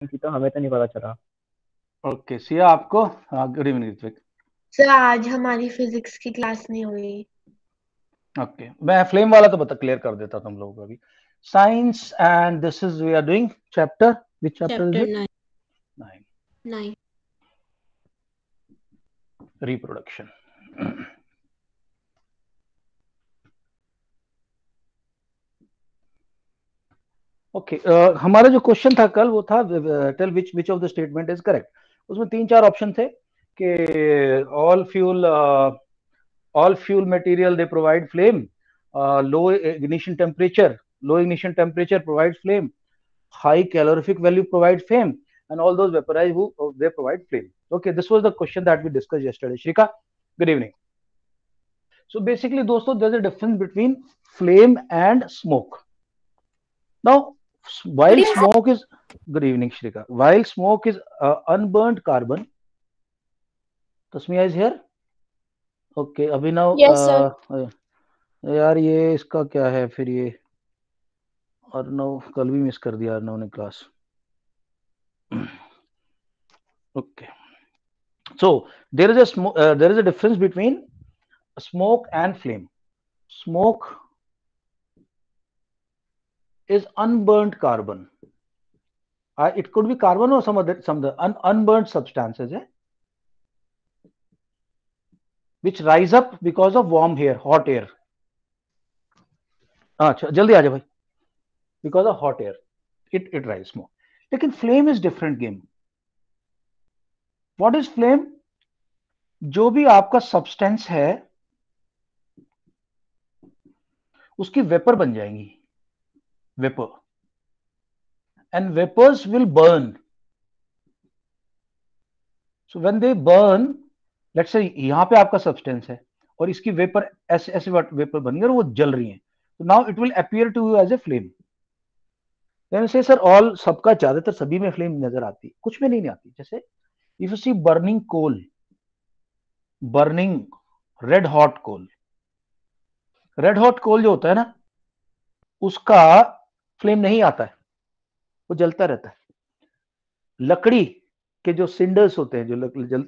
की तो हमें तो नहीं पता चला। ओके सिया आपको। हाँ गुड इवनिंग ऋत्विक। सर आज हमारी फिजिक्स की क्लास नहीं हुई। ओके मैं फ्लेम वाला तो बता क्लियर कर देता तुम लोगों को अभी। Science and this is we are doing chapter which chapter is chapter it? 9। 9 9। Reproduction. Okay हमारा जो क्वेश्चन था कल वो था tell which of the statement is correct. उसमें 3-4 ऑप्शन थे कि all fuel material they provide flame, low ignition temperature provides flame, high calorific value provides flame, and all those vaporize who they provide flame. Okay, this was the question that we discussed yesterday. Shrika, good evening. So basically दोस्तों there's a difference between flame and smoke. Now while smoke is good evening Shrika, while smoke is unburned carbon. Tasmiya is here. Okay, Abhinav. Yes sir. यार ये इसका क्या है फिर ये अर्नव कल भी मिस कर दिया अर्नव ने class. Okay so there is a difference between smoke and flame. Smoke is unburnt carbon. It could be carbon or some other unburnt substances which rise up because of warm air, hot air. अच्छा जल्दी आ जाओ भाई। Because of hot air it rise smoke. लेकिन flame is different game. What is flame? जो भी आपका substance है उसकी वेपर बन जाएंगी, vapour, and vapours will burn. So when they burn, let's say यहां पे आपका सब्सटेंस है और इसकी वेपर ऐसे ऐसे वेपर बन गई और वो जल रही है, तो now it will appear to you as a flame. Then say sir all सबका ज्यादातर सभी में फ्लेम नजर आती, कुछ में नहीं आती. जैसे if you see burning coal, burning red hot coal, red hot coal जो होता है ना उसका फ्लेम नहीं आता है, वो जलता रहता है. लकड़ी के जो सिंडर्स होते हैं, जो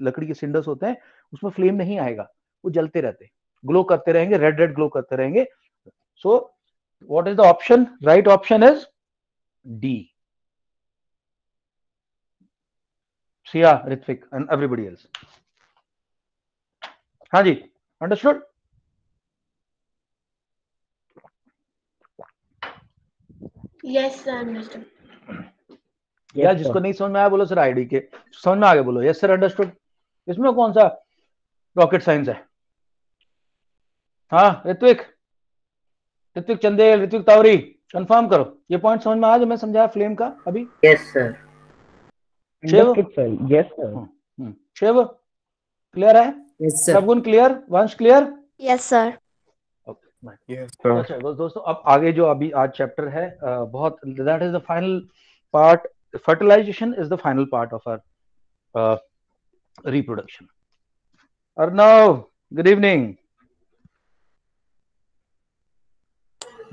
लकड़ी के सिंडर्स होते हैं उसमें फ्लेम नहीं आएगा, वो जलते रहते हैं, ग्लो करते रहेंगे, रेड रेड ग्लो करते रहेंगे. So what is the option? Right option is D. Siya, Ritvik and everybody else. हाँ जी, अंडरस्टूड. Yes sir understood. यार जिसको नहीं समझ में आया बोलो सर आईडी के, समझ में आ गया बोलो यस सर अंडरस्टूड. इसमें कौन सा रॉकेट साइंस है? हाँ ऋत्विक, ऋत्विक चंदेल, ऋत्विक तावरी, कंफर्म करो ये पॉइंट समझ में आया जो मैं समझाया फ्लेम का अभी? Yes sir. Shiv, yes sir. Shiv clear है? Yes sir. सब गुण क्लियर? वंश क्लियर? Yes sir. अच्छा दोस्तों अब आगे जो अभी आज चैप्टर है बहुत, that is the final part. Fertilization is the final part of our reproduction. Arnav good evening.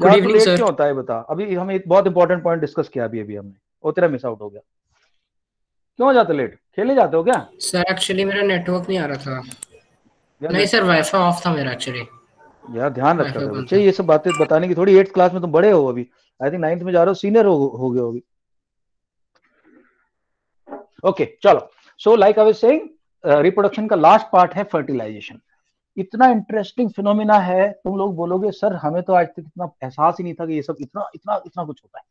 Good evening late sir. क्यों होता है बता? अभी हम एक बहुत इंपॉर्टेंट पॉइंट डिस्कस किया अभी अभी हमने, वो तेरा मिस आउट हो गया. क्यों हो जाते लेट? खेले जाते हो क्या? सर एक्चुअली मेरा नेटवर्क नहीं आ रहा था. यार नहीं सर वाईफाई ऑफ था मेरा एक्चुअली. यार ध्यान रखा वाईफाई करो बंद बच्चे, था. ये सब बातें बताने की थोड़ी. 8th क्लास में तुम बड़े हो अभी, आई थिंक 9th में जा रहे हो, सीनियर हो गए हो अभी. ओके चलो. So like I was saying, reproduction का लास्ट पार्ट है फर्टिलाइजेशन. इतना इंटरेस्टिंग फिनोमिना है, तुम लोग बोलोगे सर हमें तो आज तक इतना एहसास ही नहीं था कि ये सब इतना इतना इतना कुछ होता है.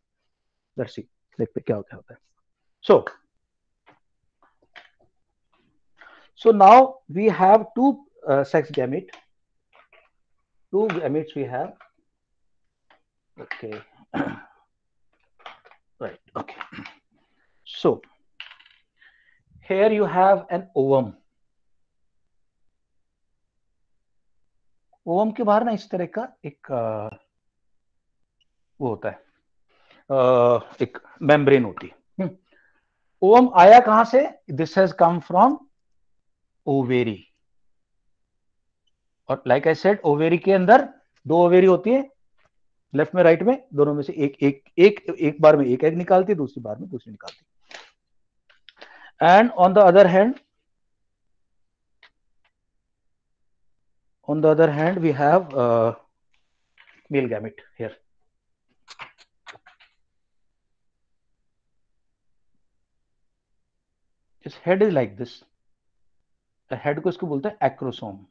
लेट्स सी, देखते क्या क्या होता है. So now we have two sex gamete. Two gametes we have. Okay. Right. Okay. So here you have an ovum. Ovum के बाहर ना इस तरह का एक वो होता है, एक मेम्ब्रेन होती है. ओवम आया कहां से? This has come from ovary. और लाइक आई सेड ओवेरी के अंदर दो ओवेरी होती है, लेफ्ट में राइट में, दोनों में से एक एक एक एक बार में एक एग निकालती है, दूसरी बार में दूसरी निकालती है. and on the other hand we have male gamete here. Its head is like this. Head को इसको बोलते हैं एक्रोसोम,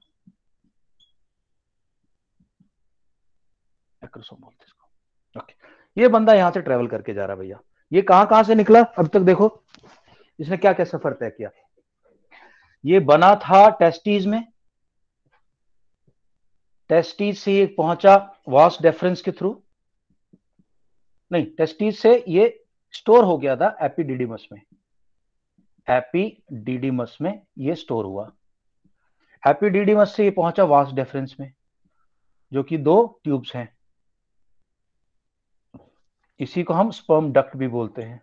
एक्रोसोम बोलते हैं इसको। ओके, ये बंदा यहां से ट्रेवल करके जा रहा है भैया। ये कहां से निकला अब तक देखो, इसने क्या क्या सफर तय किया। ये बना था टेस्टीज में, टेस्टीज से ये पहुंचा वास डेफरेंस के थ्रू, नहीं टेस्टीज से ये स्टोर हो गया था एपिडिडिमस में, एपिडिडिमस में ये स्टोर हुआ। एपिडिडिमस से ये पहुंचा वास डेफरेंस में, जो कि 2 ट्यूब्स हैं। इसी को हम स्पर्म डक्ट भी बोलते हैं।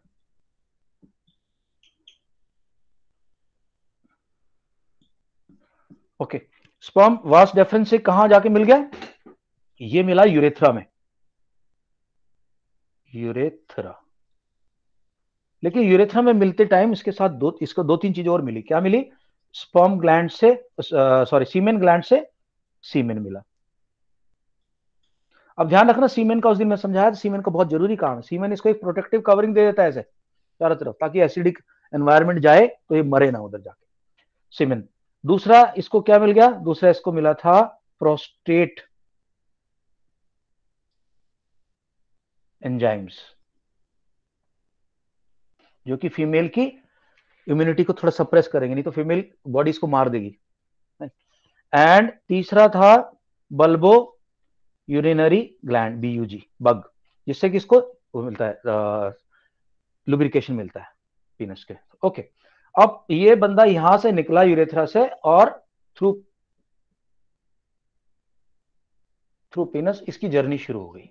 ओके, स्पर्म वास डेफरेंस से कहां जाके मिल गया, ये मिला यूरेथ्रा में, यूरेथ्रा। लेकिन यूरेथ्रा में मिलते टाइम इसके साथ इसको 2-3 चीजें और मिली। क्या मिली, स्पर्म ग्लैंड से सीमेन ग्लैंड से सीमेन मिला। अब ध्यान रखना, सीमेन का उस दिन मैं समझाया था, सीमेन का बहुत जरूरी काम है। सीमेन इसको एक प्रोटेक्टिव कवरिंग दे देता है ऐसे चारों तरफ, ताकि एसिडिक एनवायरनमेंट जाए तो ये मरे ना उधर जाके, सीमेन। दूसरा इसको क्या मिल गया, दूसरा इसको मिला था प्रोस्टेट एंजाइम्स, जो कि फीमेल की इम्यूनिटी को थोड़ा सप्रेस करेंगे, नहीं तो फीमेल बॉडी इसको मार देगी। एंड तीसरा था bulbo urinary gland, BUG, bug, जिससे कि इसको वो मिलता है, लुब्रिकेशन मिलता है पीनस के। ओके, अब ये बंदा यहां से निकला यूरेथ्रा से और थ्रू पीनस इसकी जर्नी शुरू हो गई।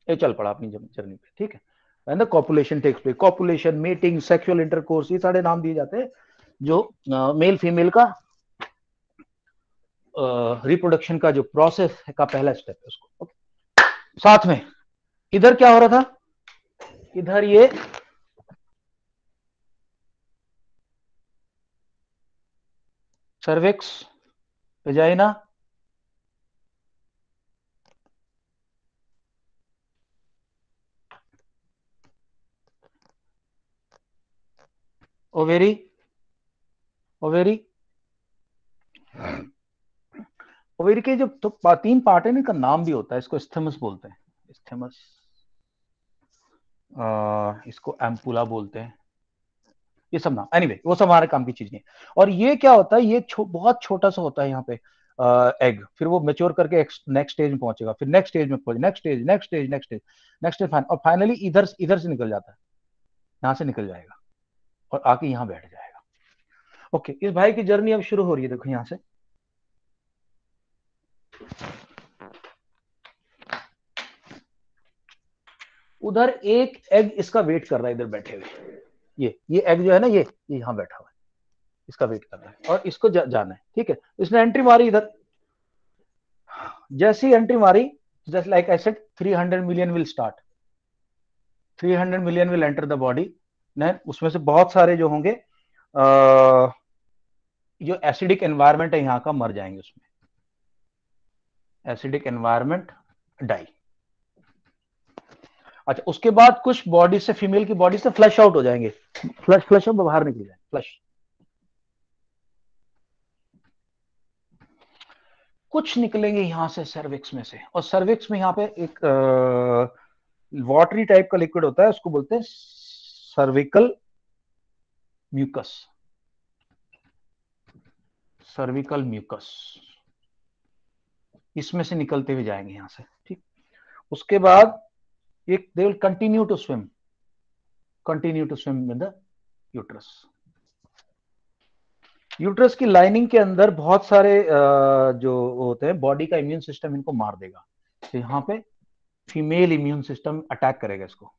ये चल पड़ा अपनी जर्नी पे, ठीक है। And the copulation takes place, copulation, mating, sexual intercourse, ये सारे नाम दिए जाते हैं जो मेल फीमेल का रिप्रोडक्शन का जो प्रोसेस का पहला स्टेप है उसको। साथ में इधर क्या हो रहा था, इधर ये सर्विक्स, वेजाइना, ओवेरी, ओवेरी के जो तो 3 पार्ट है ना, इनका नाम भी होता है। इसको स्थेमस बोलते हैं, स्थेमस, इसको एम्पुला बोलते हैं, ये सब नाम। एनीवे, वो सब हमारे काम की चीज नहीं है। और ये क्या होता है, ये बहुत छोटा सा होता है यहाँ पे एग, फिर वो मेच्योर करके नेक्स्ट स्टेज में पहुंचेगा, फिर नेक्स्ट स्टेज में पहुंचे, नेक्स्ट स्टेज और फाइनली इधर से निकल जाता है, यहां से निकल जाएगा और आके यहां बैठ जाएगा। ओके, इस भाई की जर्नी अब शुरू हो रही है, देखो यहां से। उधर एक एग इसका वेट कर रहा है, इधर बैठे हुए। ये एग जो है ना, ये यहां बैठा हुआ है, इसका वेट कर रहा है और इसको जाना है, ठीक है। इसने एंट्री मारी इधर, जैसी एंट्री मारी, just like I said 300 million will start, 300 million will enter the body. उसमें से बहुत सारे जो होंगे जो एसिडिक एनवायरमेंट है यहाँ का, मर जाएंगे उसमें, एसिडिक एनवायरमेंट, डाई। अच्छा, उसके बाद कुछ बॉडी से, फीमेल की बॉडी से फ्लश आउट हो जाएंगे, फ्लश आउट बाहर निकल जाए, फ्लश। कुछ निकलेंगे यहां से सर्विक्स में से, और सर्विक्स में यहाँ पे एक वाटरी टाइप का लिक्विड होता है, उसको बोलते हैं सर्विकल म्यूकस, सर्विकल म्यूकस। इसमें से निकलते हुए जाएंगे यहां से, ठीक। उसके बाद एक they will continue to swim in the uterus. Uterus की लाइनिंग के अंदर बहुत सारे जो होते हैं, बॉडी का इम्यून सिस्टम इनको मार देगा। तो यहाँ पे फीमेल इम्यून सिस्टम अटैक करेगा इसको,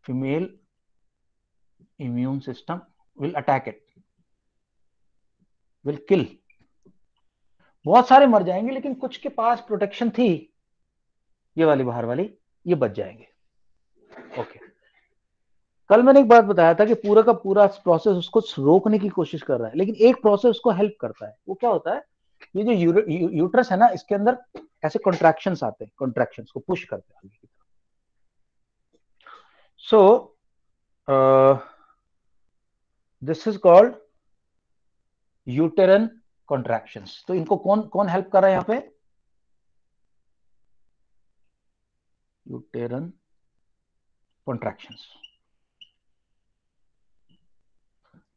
female immune system will attack it, will kill. बहुत सारे मर जाएंगे, लेकिन कुछ के पास प्रोटेक्शन थी, ये वाली बाहर वाली, ये बच जाएंगे। ओके, कल मैंने एक बात बताया था कि पूरा का पूरा प्रोसेस उसको रोकने की कोशिश कर रहा है, लेकिन एक प्रोसेस उसको हेल्प करता है। वो क्या होता है, ये जो यूट्रस है ना, इसके अंदर ऐसे कॉन्ट्रैक्शंस आते हैं, कॉन्ट्रैक्शंस को पुश करते हैं आगे की तरफ। So this is called uterine contractions. तो इनको कौन कौन हेल्प कर रहा है यहाँ पे, uterine contractions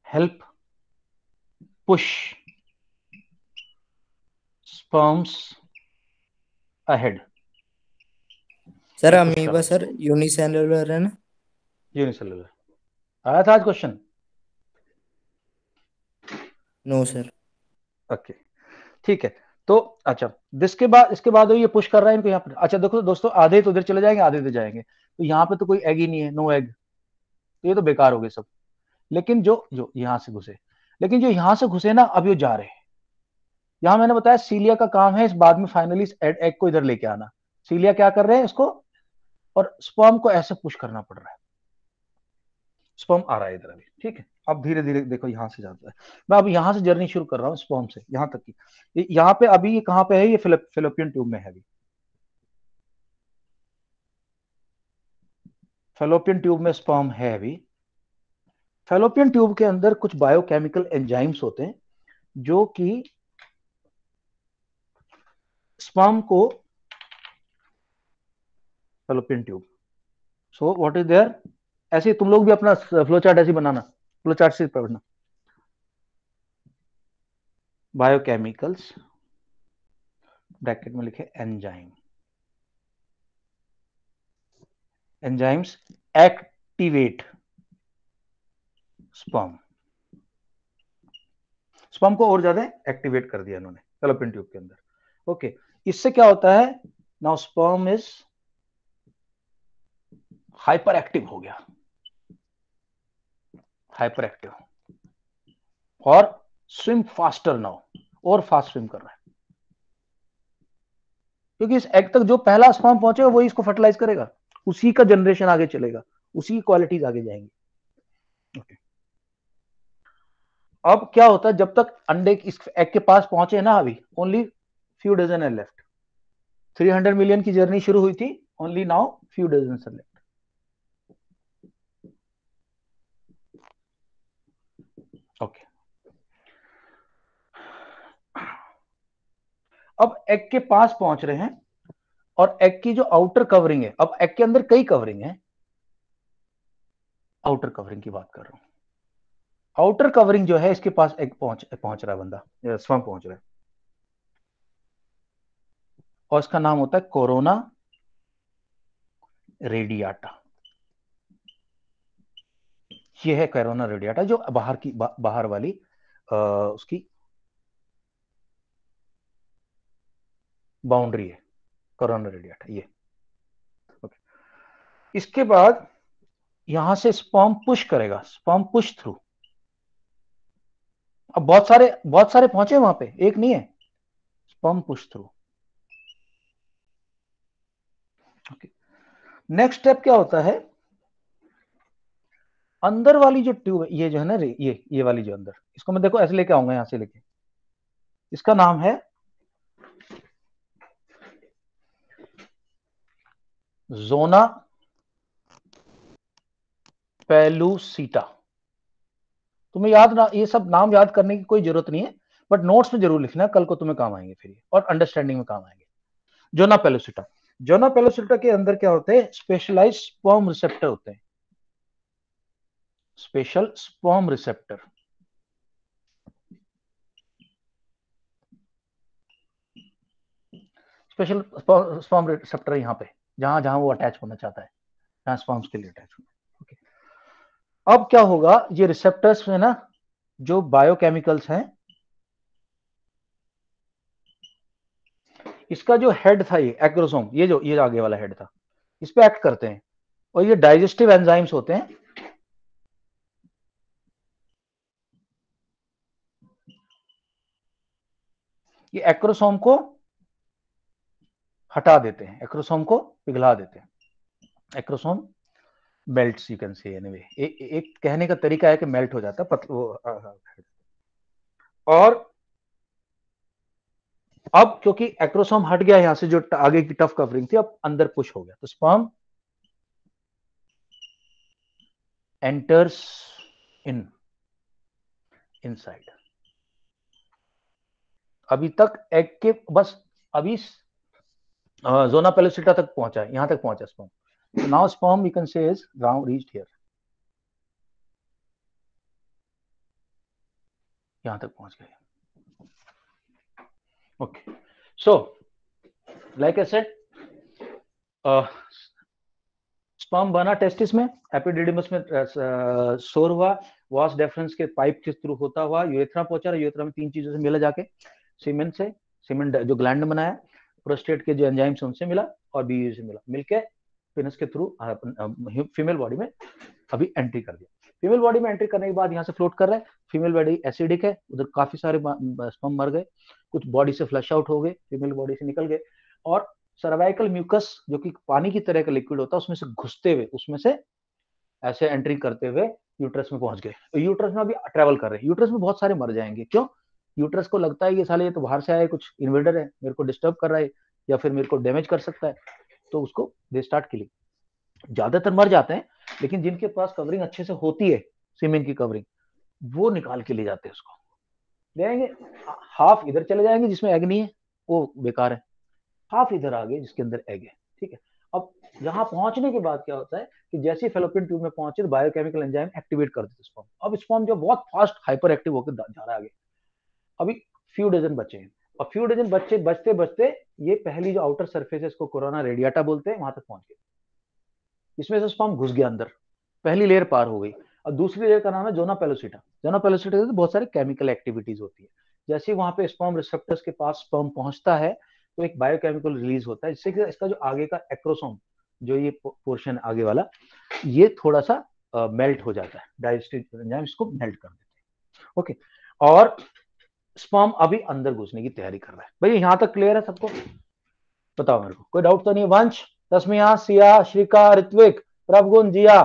help push sperms ahead। Sir ये push कर अमीबा रहा सर यूनिसेलुलर है ना? है यूनिसेलुलर। आया था आज क्वेश्चन? No sir. ओके ठीक है। तो अच्छा, इसके बाद ये पुश कर रहा है इनको यहाँ पर। अच्छा देखो दोस्तों, आधे तो उधर चले जाएंगे, आधे इधर जाएंगे, तो यहाँ पे तो कोई एग ही नहीं है, नो एग, तो ये तो बेकार हो गए सब। लेकिन जो जो यहाँ से घुसे, लेकिन जो यहाँ से घुसे ना, अब ये जा रहे हैं। यहाँ मैंने बताया सीलिया का काम है इस बाद में फाइनली इस एग को इधर लेके आना। सीलिया क्या कर रहे हैं इसको, और स्पर्म को ऐसे पुश करना पड़ रहा है। स्पर्म आ रहा है इधर अभी, ठीक है। अब धीरे धीरे देखो यहां से जाता है। मैं अब यहां से जर्नी शुरू कर रहा हूँ स्पर्म से यहां तक की। यहाँ पे अभी ये कहां पे है, ये फिलोपियन ट्यूब में है अभी। फेलोपियन ट्यूब में स्पर्म है अभी। फेलोपियन ट्यूब के अंदर कुछ बायोकेमिकल एंजाइम्स होते हैं जो कि स्पर्म को, fallopian tube, so what is there, ऐसे तुम लोग भी अपना फ्लो चार्ट ऐसे बनाना, फ्लो चार्ट से पढ़ना। बायोकेमिकल्स ब्रैकेट में लिखे enzyme, enzymes activate sperm. Sperm को और ज्यादा एक्टिवेट कर दिया इन्होंने फेलोपियन ट्यूब के अंदर। ओके, इससे क्या होता है, now sperm is hyper active हो गया, हाइपर एक्टिव, और स्विम फास्टर नाउ, और फास्ट स्विम कर रहा है, क्योंकि इस एग तक जो पहला स्पर्म पहुंचेगा वही इसको फर्टिलाइज करेगा, उसी का जनरेशन आगे चलेगा, उसी की क्वालिटीज आगे जाएंगी। ओके, अब क्या होता है, जब तक अंडे इस एग के पास पहुंचे ना, अभी ओनली फ्यू डजन है लेफ्ट। 300 मिलियन की जर्नी शुरू हुई थी, only now few dozen are left. Okay, अब एग के पास पहुंच रहे हैं, और एग की जो आउटर कवरिंग है, अब एग के अंदर कई कवरिंग है, आउटर कवरिंग की बात कर रहा हूं। आउटर कवरिंग जो है, इसके पास एग पहुंच रहा है बंदा, स्पर्म पहुंच रहा है, और इसका नाम होता है कोरोना रेडियाटा। ये है कोरोना रेडियाटा, जो बाहर वाली उसकी बाउंड्री है, कोरोना रेडियाटा ये। ओके, इसके बाद यहां से स्पर्म पुश करेगा, स्पर्म पुश थ्रू। अब बहुत सारे पहुंचे वहां पे, एक नहीं है, sperm push through. Okay, next step क्या होता है, अंदर वाली जो ट्यूब है, ये जो है ना, ये वाली जो अंदर, इसको मैं देखो ऐसे लेके आऊंगा, यहां से लेके, इसका नाम है जोना पेलुसिटा। तुम्हें याद ना, ये सब नाम याद करने की कोई जरूरत नहीं है, बट नोट्स में जरूर लिखना, कल को तुम्हें काम आएंगे फिर, और अंडरस्टैंडिंग में काम आएंगे। जोना पेलुसिटा, जोना पेलुसिटा के अंदर क्या होते हैं, स्पेशलाइज स्पर्म रिसेप्टर होते हैं, special sperm receptor. Special sperm receptor यहां पे, जहां जहां वो अटैच होना चाहता है, जहां स्पर्म्स के लिए अटैच होना। ओके, अब क्या होगा, ये रिसेप्टर्स में ना जो बायोकेमिकल्स हैं, इसका जो हेड था, ये एक्रोसोम, ये आगे वाला हेड था, इस पे एक्ट करते हैं, और ये डाइजेस्टिव एंजाइम्स होते हैं। ये एक्रोसोम को हटा देते हैं, एक्रोसोम को पिघला देते हैं। Acrosome melts, you can say anyway. एक कहने का तरीका है कि मेल्ट हो जाता है और अब क्योंकि एक्रोसोम हट गया यहां से, जो आगे की टफ कवरिंग थी, अब अंदर पुश हो गया, तो स्पर्म एंटर्स इनसाइड। अभी तक एग के बस अभी जोना पेलोसिटा तक पहुंचा है, यहां तक पहुंचा sperm. So now sperm we can say is now reached here, यहां तक पहुंच गए। Okay, so like I said, sperm बना टेस्टिस में, एपिडिडिमस में स्टोर हुआ, वास डेफरेंस के पाइप के थ्रू होता हुआ यूरेथ्रा पहुंचा। यूरेथ्रा में 3 चीजों से मिला जाके, सीमेन से, सीमेन जो ग्लैंड बनाया, प्रोस्टेट के जो एंजाइम्स उनसे मिला, और बीयू से मिला, मिलके पेनिस के थ्रू फीमेल बॉडी में अभी एंट्री कर दिया। फीमेल बॉडी में एंट्री करने के बाद यहाँ से फ्लोट कर रहा है। फीमेल बॉडी एसिडिक है, उधर काफी सारे स्पर्म मर गए, कुछ बॉडी से फ्लश आउट हो गए, फीमेल बॉडी से निकल गए, और सर्वाइकल म्यूकस जो कि पानी की तरह का लिक्विड होता है, उसमें से घुसते हुए, उसमें से ऐसे एंट्री करते हुए यूट्रस में पहुंच गए। तो यूट्रस में अभी ट्रेवल कर रहे हैं। यूट्रस में बहुत सारे मर जाएंगे। क्यों? यूट्रस को लगता है ये साले, ये तो बाहर से आया, कुछ इन्वेडर है, मेरे को डिस्टर्ब कर रहा है या फिर मेरे को डैमेज कर सकता है, तो उसको दे स्टार्ट किलिंग। ज्यादातर मर जाते हैं, लेकिन जिनके पास कवरिंग अच्छे से होती है, सीमेन की कवरिंग, वो निकाल के ले जाते हैं उसको, ले आएंगे। हाफ इधर चले जाएंगे जिसमें एग नहीं है, वो बेकार है, हाफ इधर आ गए जिसके अंदर एग है। ठीक है, अब यहाँ पहुंचने के बाद क्या होता है कि जैसे फेलोपियन ट्यूब में पहुंचे तो बायोकेमिकल एंजाइम एक्टिवेट कर देते स्पर्म। अब स्पर्म जो बहुत फास्ट हाइपर एक्टिव होकर जा रहा है आगे। अभी फ्यू डजन बचे हैं, और फ्यू डजन बच्चे बचते बचते ये पहली जो आउटर सरफेस है, इसको कोरोना रेडियाटा बोलते हैं, वहां तक पहुंच गए। इसमें से स्पर्म घुस गया अंदर, पहली लेयर पार हो गई। और दूसरी लेयर का नाम है जोना पेलोसिटा। जोना पेलोसिटा से बहुत सारे केमिकल एक्टिविटीज होती है। जैसे वहां पे स्पर्म रिसेप्टर्स के पास स्पर्म पहुंचता है, तो एक बायोकेमिकल रिलीज होता है, जिससे कि इसका जो आगे का एक्रोसोम, जो ये पोर्शन आगे वाला, ये थोड़ा सा मेल्ट हो जाता है, डाइजेस्टिव एंजाइम इसको मेल्ट कर देते हैं। ओके, और स्पर्म अभी अंदर घुसने की तैयारी कर रहा है। भैया यहाँ तक क्लियर है सबको? बताओ मेरे को, कोई डाउट तो नहीं? Vansh, Tasmiya, Siya, Shrika, Ritvik, Prabhgun, Jiya,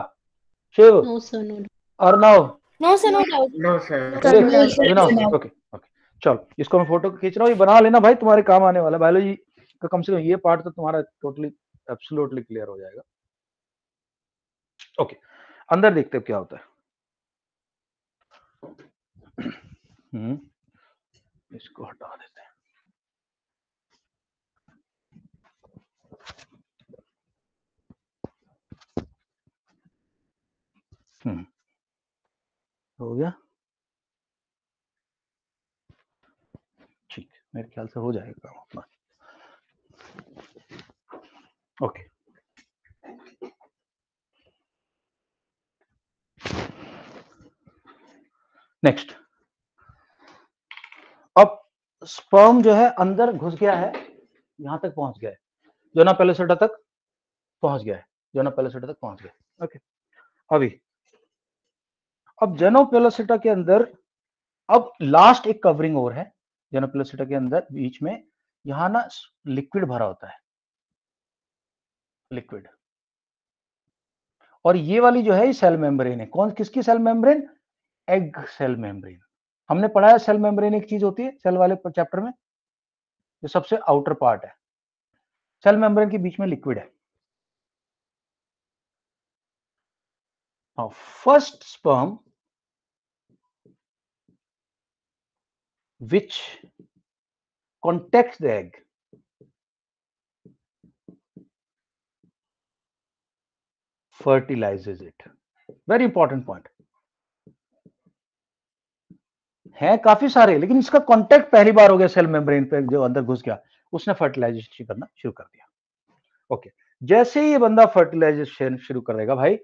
Shiv, No, sir, no. Arnav, No, sir, no doubt. No sir. Avinash. Okay okay, चलो इसको मैं फोटो खींच रहा हूँ, ये बना लेना भाई, तुम्हारे काम आने वाला। बायोलॉजी का कम से कम ये पार्ट तो तुम्हारा टोटली एब्सोल्युटली क्लियर हो जाएगा। ओके, अंदर देखते हैं क्या होता है। इसको हटा देते हैं। हो गया, ठीक, मेरे ख्याल से हो जाएगा काम अपना। Okay, next. अब स्पर्म जो है अंदर घुस गया है, यहां तक पहुंच गया है, जोना पेलोसिटा तक पहुंच गया है, जोना पेलोसिटा तक पहुंच गया। ओके, अभी अब जोना पेलोसिटा के अंदर अब लास्ट एक कवरिंग और है। जोना पेलोसिटा के अंदर बीच में यहां ना लिक्विड भरा होता है, लिक्विड। और ये वाली जो है सेल मेम्ब्रेन है। कौन, किसकी cell membrane? Egg cell membrane. हमने पढ़ा है सेल मेम्ब्रेन एक चीज होती है सेल वाले चैप्टर में, जो सबसे आउटर पार्ट है। सेल मेम्ब्रेन के बीच में लिक्विड है। First sperm which contacts the egg fertilizes it. Very important point है, काफी सारे, लेकिन इसका कांटेक्ट पहली बार हो गया सेल मेम्ब्रेन पे, जो अंदर घुस गया उसने फर्टिलाइजेशन करना शुरू कर दिया। ओके, जैसे ही ये बंदा फर्टिलाइजेशन शुरू करेगा भाई,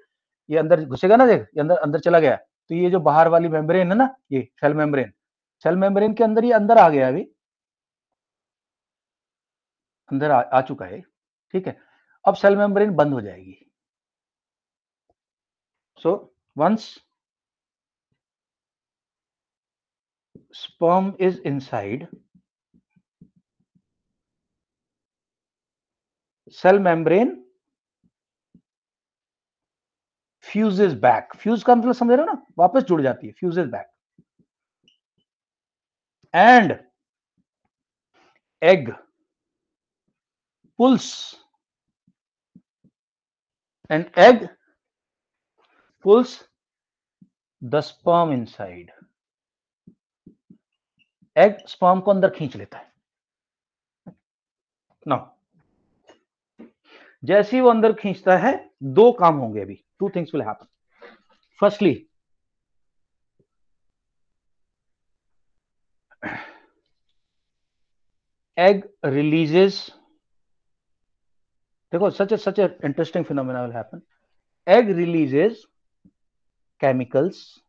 ये अंदर घुसेगा ना, देख ये अंदर चला गया, तो ये जो बाहर वाली मेम्ब्रेन है ना, ये सेल मेम्ब्रेन, सेल मेम्ब्रेन के अंदर ये अंदर आ गया, अभी अंदर आ चुका है। ठीक है, अब सेल मेम्ब्रेन बंद हो जाएगी। So once sperm is inside, cell membrane fuses back, fuse का मतलब समझ रहे हो ना, वापस जुड़ जाती है, fuses back, and egg pulls and egg pulls the sperm inside. Egg sperm को अंदर खींच लेता है। नाउ जैसे ही वो अंदर खींचता है, दो काम होंगे अभी, two things will happen. Firstly egg releases, देखो such a interesting phenomena will happen. Egg releases chemicals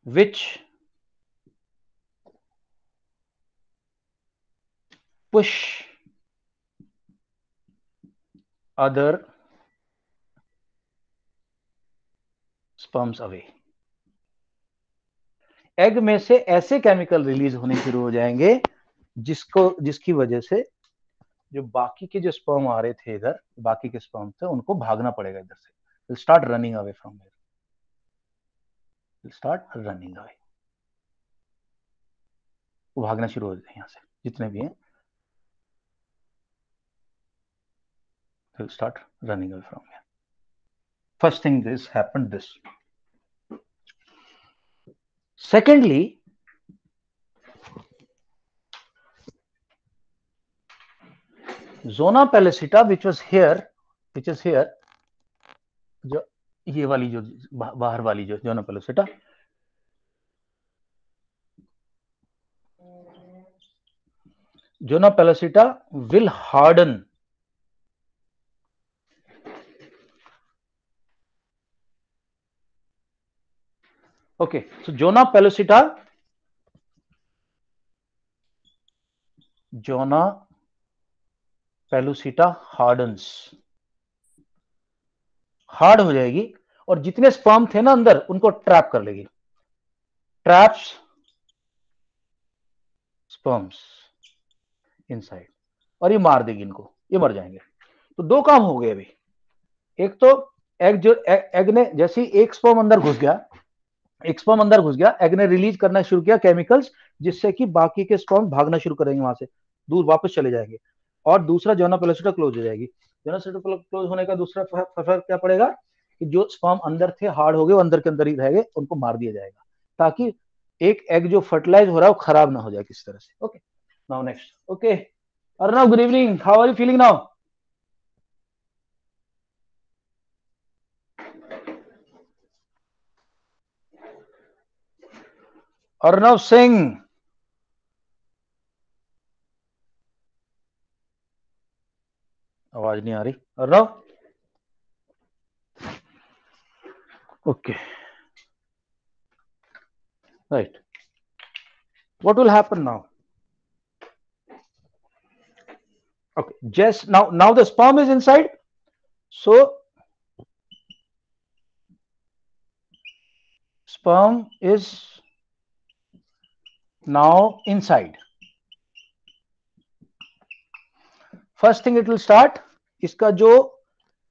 which push other sperms away. Egg में से ऐसे केमिकल रिलीज होने शुरू हो जाएंगे जिसकी वजह से जो बाकी के जो स्पर्म आ रहे थे इधर, बाकी के स्पर्म थे, उनको भागना पड़ेगा इधर से। They'll start running away from here. They'll start running away. वो भागना शुरू हो जाए यहां से, जितने भी हैं, they'll start running away from here. First thing this happened this. Secondly, zona pellucida which is here, जो ये वाली जो बाहर वाली जो zona pellucida, zona pellucida will harden okay, so zona pellucida hardens, hard हो जाएगी और जितने स्पर्म थे ना अंदर उनको ट्रैप कर लेगी, ट्रैप्स स्पर्म्स इनसाइड, और ये मार देगी इनको, ये मर जाएंगे। तो दो काम हो गए अभी। एक तो एग ने जैसे ही एक स्पर्म अंदर घुस गया, एग ने रिलीज करना शुरू किया केमिकल्स, जिससे कि बाकी के स्पर्म भागना शुरू करेंगे, वहां से दूर वापस चले जाएंगे, और दूसरा जोना पेलुसिटा क्लोज हो जाएगी। जोना पेलुसिटा क्लोज होने का दूसरा फर्क क्या पड़ेगा कि जो स्पर्म अंदर थे हार्ड हो गए, वो अंदर के अंदर ही रह गए, उनको मार दिया जाएगा, ताकि एक एग जो फर्टिलाइज हो रहा है वो खराब ना हो जाए किसी तरह से। Okay, now next. Okay Arnav, good evening, how are you feeling now? Arnav Singh, आवाज नहीं आ रही अर्णव? Okay, right, what will happen now? Okay, just now the sperm is inside, so sperm is now inside. First thing it will start, इसका जो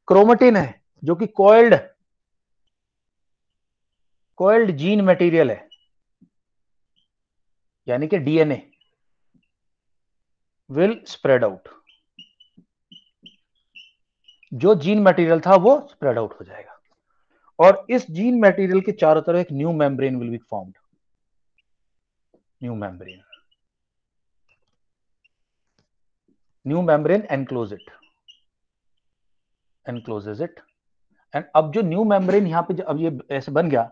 chromatin है, जो कि कोइल्ड जीन मटेरियल है, यानी कि डीएनए, विल स्प्रेड आउट। जो gene material था वो स्प्रेड आउट हो जाएगा, और इस जीन मटेरियल के चारों तरफ एक new membrane will be formed, new membrane encloses it, and अब जो न्यू मेम्ब्रेन यहाँ पे अब ये ऐसे बन गया,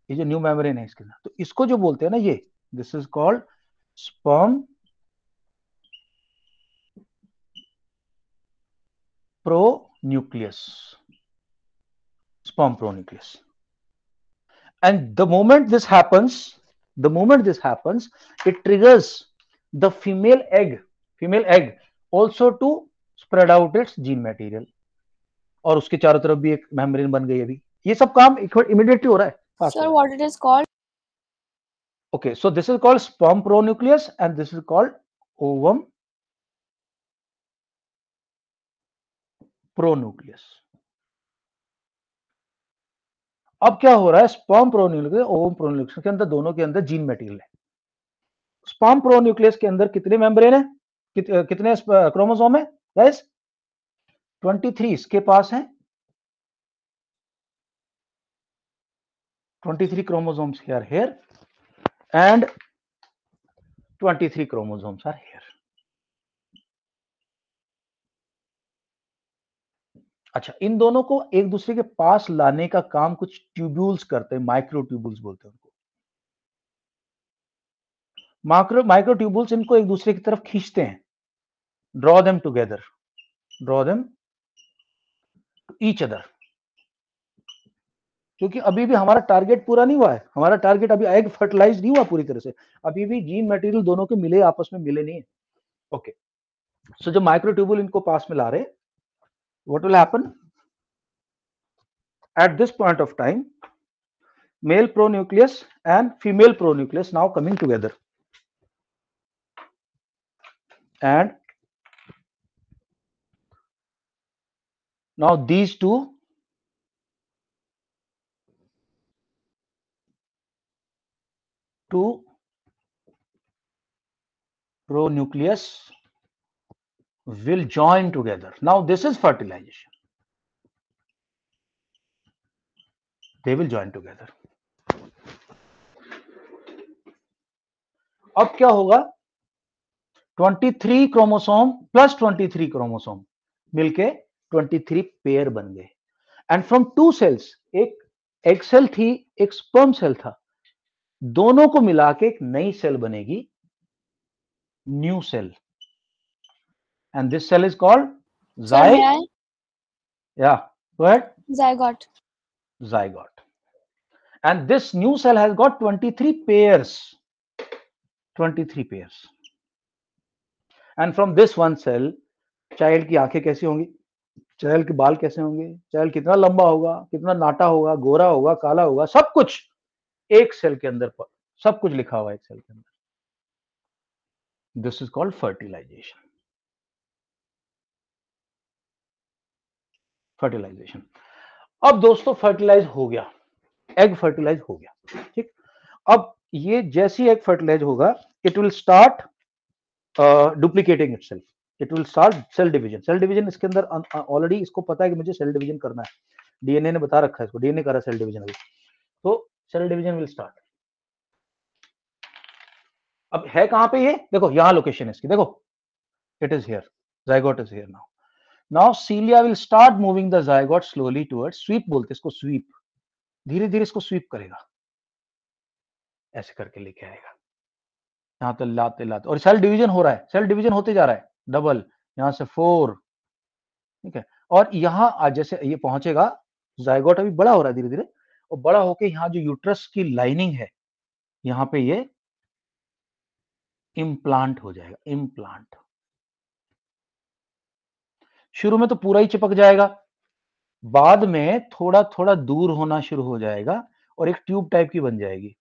ये जो न्यू मेम्ब्रेन है इसके साथ, तो इसको जो बोलते हैं ना, ये this is called sperm pronucleus, sperm pronucleus. And the moment this happens, it triggers the female egg also to spread out its gene material, और उसके चारों तरफ भी एक मेम्ब्रेन बन गई। अभी ये सब काम इमीडिएटली हो रहा है। Sir, what it is called? Okay, so this is called sperm pronucleus and this is called ovum pronucleus. अब क्या हो रहा है, स्पर्म प्रोन्यूक्लियस ओवम प्रोन्यूक्लियस के अंदर, दोनों के अंदर जीन मटेरियल है। स्पर्म प्रोन्यूक्लियस के अंदर कितने मेम्ब्रेन है, कितने क्रोमोसोम है गाइस? 23 इसके पास है, 23 chromosomes are here and 23 chromosomes are here. अच्छा, इन दोनों को एक दूसरे के पास लाने का काम कुछ ट्यूब्यूल्स करते हैं, माइक्रो ट्यूब्यूल्स बोलते हैं उनको। माइक्रो ट्यूब्यूल्स इनको एक दूसरे की तरफ खींचते हैं, draw them together, draw them to each other. क्योंकि अभी भी हमारा टारगेट पूरा नहीं हुआ है, हमारा टारगेट अभी एग फर्टिलाइज नहीं हुआ पूरी तरह से, अभी भी जीन मटेरियल दोनों के मिले, आपस में मिले नहीं है। ओके, सो जब माइक्रो ट्यूब्यूल इनको पास में ला रहे, what will happen at this point of time? Male pronucleus and female pronucleus now coming together, and now these two pronucleus will join together. Now this is fertilization. They will join together. अब क्या होगा, 23 chromosome plus 23 chromosome मिलके 23 pair बन गए। And from to sales, एक egg cell थी, एक sperm cell था, दोनों को मिला के एक नई सेल बनेगी, new cell, and this cell is called zygote. And this new cell has got 23 pairs, 23 pairs. And from this one cell, child की आंखें कैसी होंगी, चाइल्ड के बाल कैसे होंगे, चाइल्ड कितना लंबा होगा, कितना नाटा होगा, गोरा होगा, काला होगा, सब कुछ एक सेल के अंदर, सब कुछ लिखा हुआ है एक सेल के अंदर। This is called fertilization. Fertilization. अब दोस्तों फर्टिलाइज हो गया, एग फर्टिलाइज हो गया, ठीक। अब ये जैसी एग फर्टिलाइज होगा, it will start duplicating itself, it will start cell division. Cell division इसके अंदर ऑलरेडी इसको पता है कि मुझे सेल डिवीजन करना है, डीएनए ने बता रखा है इसको, डीएनए कर रहा है सेल डिवीजन अभी, तो सेल डिवीजन विल स्टार्ट। अब है कहां पे ये, देखो यहां लोकेशन है इसकी, देखो it is here, zygote is here. Now cilia will start moving the zygote slowly towards, sweep बोलते हैं इसको, स्वीप, धीरे धीरे इसको स्वीप करेगा, ऐसे करके लेके आएगा यहां तक, लाते लाते, और सेल डिवीजन हो रहा है, सेल डिवीजन होते जा रहा है, डबल, यहां से 4, ठीक है। और यहां आज जैसे ये पहुंचेगा, जाइगोट अभी बड़ा हो रहा है धीरे धीरे, और बड़ा होके यहां जो यूट्रस की लाइनिंग है, यहां पे ये इम्प्लांट हो जाएगा, इम्प्लांट। शुरू में तो पूरा ही चिपक जाएगा, बाद में थोड़ा थोड़ा दूर होना शुरू हो जाएगा और एक ट्यूब टाइप की बन जाएगी,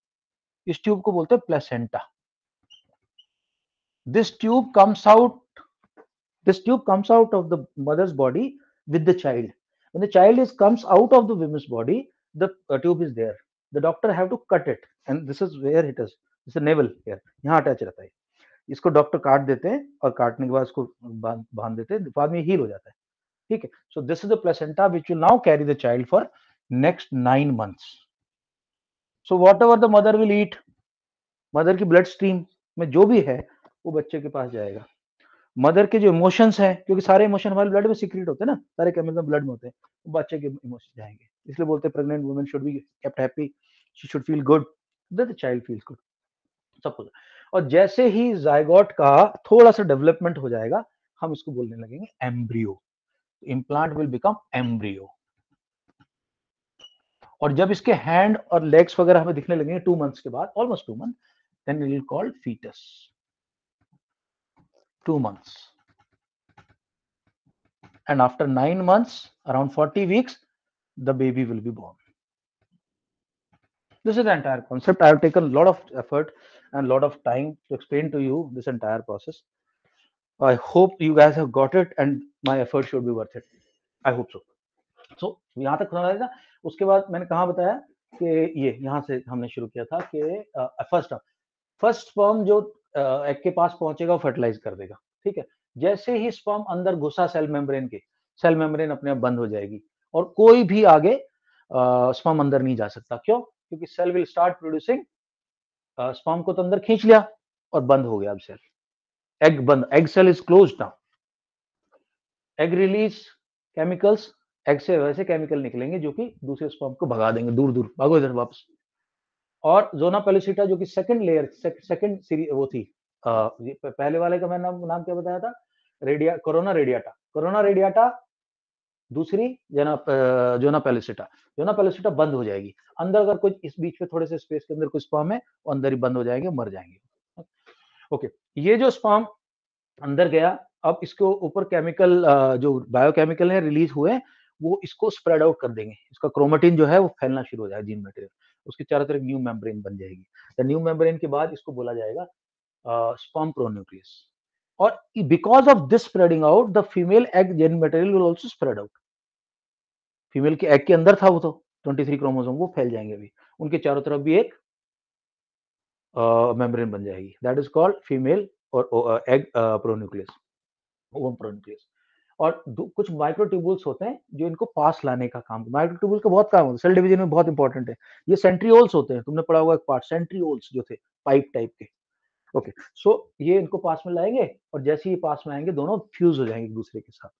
इस ट्यूब को बोलते हैं placenta. This tube comes out of the mother's body with the child. When the child comes out of the woman's body, the tube is there. The doctor have to cut it, and this is where it is. This is navel here. यहाँ attach रहता है, इसको doctor काट देते हैं और काटने के बाद इसको बांध देते हैं, बाद में हील हो जाता है, ठीक है। So this is the placenta which will now carry the child for next 9 months. So whatever the mother will eat, mother की ब्लड स्ट्रीम में जो भी है वो बच्चे के पास जाएगा। मदर के जो इमोशंस हैं, क्योंकि सारे इमोशन हमारे ब्लड में सीक्रेट होते हैं ना, सारे केमिकल ब्लड में होते हैं, वो बच्चे के इमोशन जाएंगे। इसलिए बोलते हैं pregnant women should be kept happy, she should feel good, that the child feels good, सब कुछ। और जैसे ही जाइगोट का थोड़ा सा डेवलपमेंट हो जाएगा, हम इसको बोलने लगेंगे embryo, implant will become embryo. और जब इसके हैंड और लेग्स वगैरह हमें दिखने लगेंगे 2 मंथ्स के बाद, almost 2 month, then it will called fetus. 2 months, and after 9 months, around 40 weeks, the baby will be born. This is the entire concept. I have taken a lot of effort and a lot of time to explain to you this entire process. I hope you guys have got it and my effort should be worth it. I hope so. So यहाँ तक समझ आएगा। उसके बाद मैंने कहाँ बताया कि ये यहाँ से हमने शुरू किया था कि फर्स्ट स्पर्म जो एग के पास पहुंचेगा वो फर्टिलाइज कर देगा, ठीक है। जैसे ही स्पर्म अंदर घुसा सेल मेम्ब्रेन के, सेल मेम्ब्रेन अपने आप बंद हो जाएगी और कोई भी आगे स्पर्म अंदर नहीं जा सकता। क्यों? क्योंकि cell will start producing, sperm को तो अंदर खींच लिया और बंद हो गया अब सेल, एग बंद, egg cell is closed now. Egg release chemicals, egg से वैसे केमिकल निकलेंगे जो कि दूसरे स्पर्म को भगा देंगे, दूर दूर भागो इधर वापस। और जोना पेलिसिटा जो कि सेकंड लेयर, सेकंड सीरीज वो थी, पहले वाले का मैंने नाम क्या बताया था, कोरोना रेडियाटा, कोरोना रेडियाटा दूसरी जोना पेलिसिटा बंद हो जाएगी अंदर। अगर कुछ इस बीच में थोड़े से स्पेस के अंदर कुछ स्पर्म है वो अंदर ही बंद हो जाएंगे, मर जाएंगे। ओके, ये जो स्पर्म अंदर गया, अब इसके ऊपर केमिकल जो बायोकेमिकल है रिलीज हुए, वो इसको स्प्रेड आउट कर देंगे, इसका क्रोमेटिन जो है वो फैलना शुरू हो जाएगा, जीन मटेरियल, उसके चारों तरफ न्यू मेम्ब्रेन बन जाएगी। द न्यू मेम्ब्रेन के बाद इसको बोला जाएगा स्पर्म प्रोन्यूक्लियस। और because of this spreading out, the female egg gene material will also spread out. Female के एग के अंदर था वो तो 23 क्रोमोसोम, वो फैल जाएंगे अभी, उनके चारों तरफ भी एक मेम्ब्रेन बन जाएगी, दैट इज कॉल्ड फीमेल और एग प्रोन्यूक्लियस, ओवम प्रोन्यूक्लियस। और कुछ माइक्रोट्यूबुल्स होते हैं जो इनको पास लाने का काम, माइक्रोट्यूबुल का बहुत काम होता है, सेल डिवीजन में बहुत इंपॉर्टेंट है। ये सेंट्रियोल्स होते हैं, तुमने पढ़ा होगा एक पार्ट, सेंट्रियोल्स जो थे पाइप टाइप के। ओके, सो ये इनको पास में लाएंगे और जैसे ही पास में आएंगे दोनों फ्यूज हो जाएंगे एक दूसरे के साथ,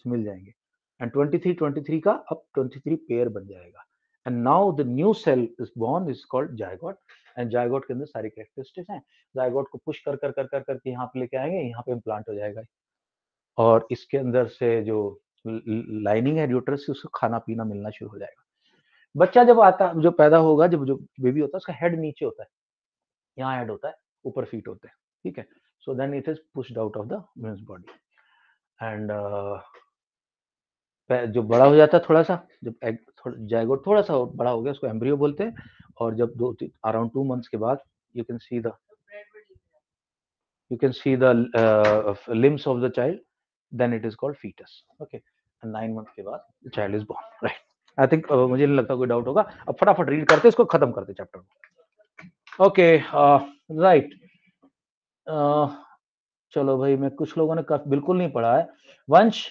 मिल जाएंगे, एंड 23 का अब 23 पेयर बन जाएगा। And now the new cell is born, is called zygote. And zygote के अंदर सारी कैरेक्टरिस्टिक्स हैं, जायगोट को पुश कर कर कर कर करके यहाँ पे लेके आएंगे, यहाँ पे इम्प्लांट हो जाएगा और इसके अंदर से जो लाइनिंग है यूट्रस से, उसको खाना पीना मिलना शुरू हो जाएगा। बच्चा जब आता, जो पैदा होगा, जब जो बेबी होता है उसका हेड नीचे होता है, यहाँ हेड होता है, ऊपर फीट होते हैं, ठीक है। So then it is pushed out of the women's body. And जो बड़ा हो जाता है थोड़ा सा, जब एग जायगोट थोड़ा सा बड़ा हो गया, उसको एम्ब्रियो बोलते हैं। और जब अराउंड 2 मंथ्स के बाद you can see the limbs of the child, then it is called fetus. Okay, and 9 months के बाद the child is born, right? I think मुझे नहीं लगता कोई डाउट होगा। अब फटाफट रीड करते, इसको खत्म करते चैप्टर को। ओके, राइट, चलो भाई, मैं कुछ लोगों ने बिल्कुल नहीं पढ़ा है। वंश,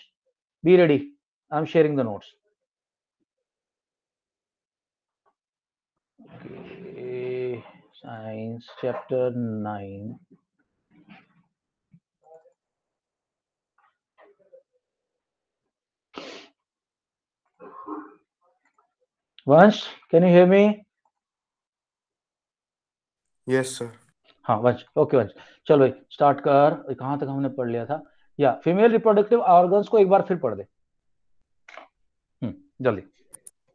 be ready, I am sharing the notes. Science chapter 9, वंश, can you hear me? Yes sir. हाँ वंश, ओके वंश, चलो भाई स्टार्ट कर। कहाँ तक हमने पढ़ लिया था? या फीमेल रिप्रोडक्टिव ऑर्गन्स को एक बार फिर पढ़ दे, जल्दी।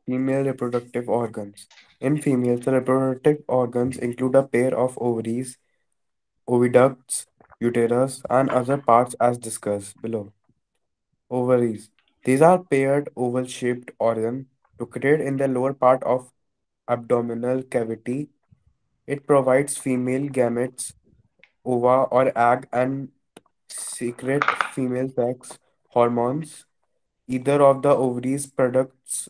Female reproductive organs. In females, the reproductive organs include a pair of ovaries, oviducts, uterus, and other parts as discussed below. Ovaries. These are paired oval-shaped organs located in the lower part of abdominal cavity. It provides female gametes, ova or egg, and secret female sex hormones. Either of the ovaries products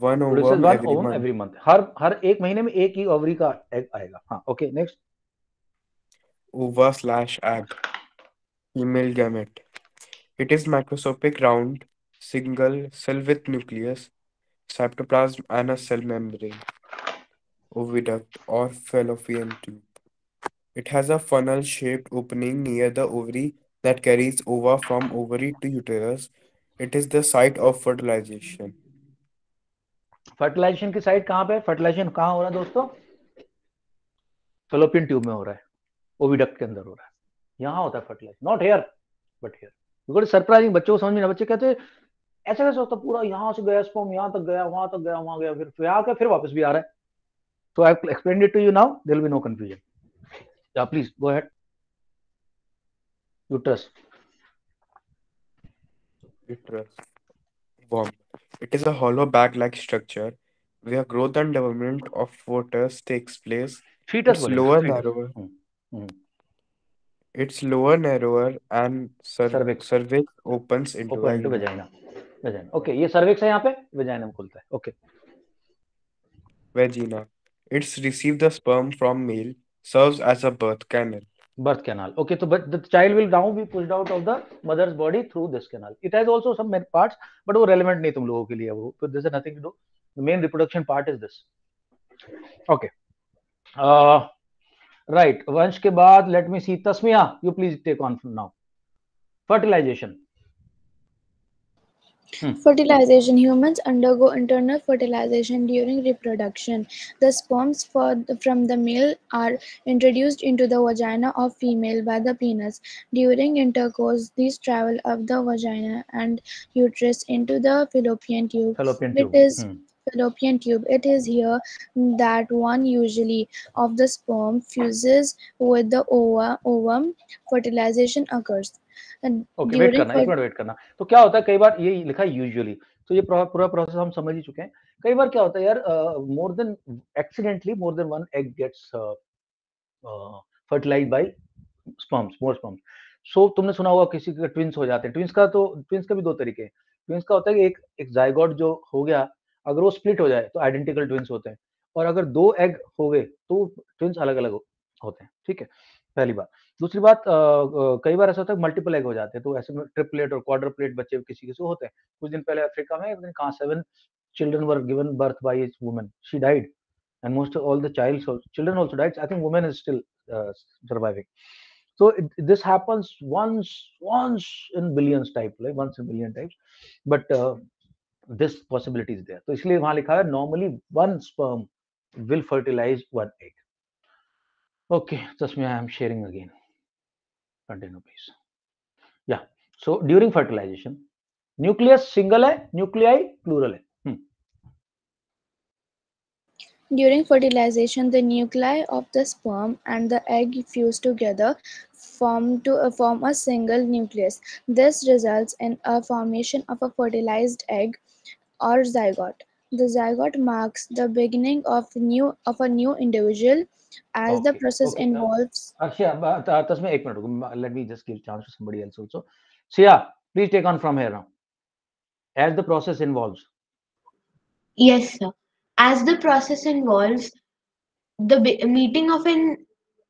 one ovum every month. Every month, हर एक महीने में एक ही ovary का egg आएगा। हाँ, okay, next. Ova/egg, female gamete. It is microscopic, round, single cell with nucleus, cytoplasm, and a cell membrane, oviduct, or fallopian tube. It has a funnel-shaped opening near the ovary that carries ova from ovary to uterus. It is the site of fertilization. Fertilization की site कहाँ पे? Fertilisation कहाँ हो रहा है दोस्तों? Fallopian tube में हो रहा है, ओविडक्ट के अंदर हो रहा है, यहाँ होता है fertilization, not here but here. Because surprising, बच्चों को समझ में ना, बच्चे कहते हैं ऐसा कैसे होता, पूरा यहाँ से गया स्पर्म, यहाँ तक गया, वहां तक गया, वहां गया, फिर यहाँ के फिर वापस भी आ रहा है। So I have explained it to you, now there will be no confusion. या please go ahead. Uterus. Uterus. Worm. It is a hollow bag-like structure where growth and development of fetus takes place. Fetus Its बोलेंगे, lower fetus. narrower, its lower narrower and Cervix. cervix opens into open into vagina, vagina. Okay, ये cervix है, यहाँ पे vagina में खुलता है। Okay, Vagina. It's received the sperm from male, serves as a birth canal. Birth canal. Okay, so but the child will now be pushed out of the mother's body through this canal. It has also some parts, but वो relevant नहीं तुम लोगों के लिए वो. So this has nothing to do. The main reproduction part is this. Okay. Right. वंश के बाद let me see Tasmiya. You please take on now. Fertilization. Fertilization. Humans undergo internal fertilization during reproduction. The sperms from the male are introduced into the vagina of female by the penis. During intercourse, these travel up the vagina and uterus into the fallopian tube. Fallopian It tube. is fallopian tube. It is here that one usually of the sperm fuses with the ovum. Fertilization occurs. And okay wait during करना, एक minute wait करना. तो क्या होता है, कई बार ये लिखा है यूजुअली, तो ये पूरा प्रोसेस हम समझ ही चुके हैं. कई बार क्या होता है यार, more than accidentally more than one egg gets fertilized by sperms, more sperms. So तुमने सुना होगा किसी के ट्विंस हो जाते हैं. ट्विंस का भी दो तरीके हैं. ट्विंस का होता है कि एक जायगोट जो हो गया, अगर वो स्प्लिट हो जाए तो आइडेंटिकल ट्विंस होते हैं, और अगर दो एग हो गए तो ट्विंस अलग अलग होते हैं. ठीक है, पहली बात. दूसरी बात, कई बार ऐसा होता है मल्टीपल एग हो जाते हैं, तो ऐसे में ट्रिपलेट और क्वाड्रप्लेट बच्चे किसी किसी को होते हैं. कुछ दिन पहले अफ्रीका में कहाँ 7 children were given birth by a woman. She died, and most of all the children also died. I think woman is still surviving. So this happens once in billions type, like once in a billion types, but this possibility is there. तो इसलिए वहाँ लिखा है normally one sperm will fertilize one egg. Okay, Tasmia, I am sharing again. Continue, please. Yeah. So during fertilization, nucleus single है, nuclei plural है. During fertilization, the nuclei of the sperm and the egg fuse together, form a single nucleus. This results in a formation of a fertilized egg or zygote. The zygote marks the beginning of a new individual. As the process involves. Tasmia, एक minute. Let me just give chance to somebody else also. Sia, please take on from here now. As the process involves. Yes, sir. As the process involves the meeting of an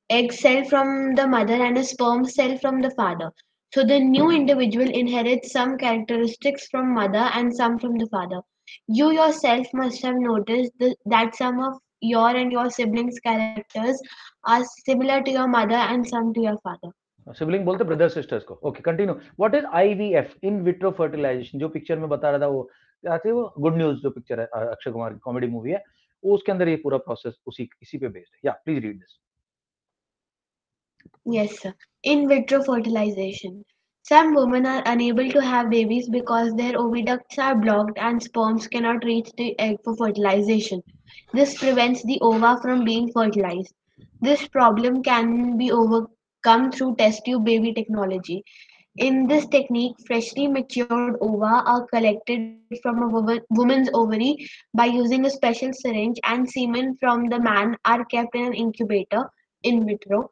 egg cell from the mother and a sperm cell from the father. So the new individual inherits some characteristics from mother and some from the father. You yourself must have noticed that some of your and your siblings' characters are similar to your mother and some to your father. Sibling बोलते brother sisters को. Okay, continue. What is IVF, in vitro fertilization? जो picture में बता रहा था वो क्या थी, वो गुड न्यूज जो पिक्चर है, अक्षय कुमार की कॉमेडी मूवी है, वो उसके अंदर ये पूरा प्रोसेस इसी पे बेस्ड है. या please read this. Yes, sir. In vitro fertilization. Some women are unable to have babies because their oviducts are blocked and sperms cannot reach the egg for fertilization. This prevents the ova from being fertilized. This problem can be overcome through test tube baby technology. In this technique, freshly matured ova are collected from a woman's ovary by using a special syringe, and semen from the man are kept in an incubator in vitro.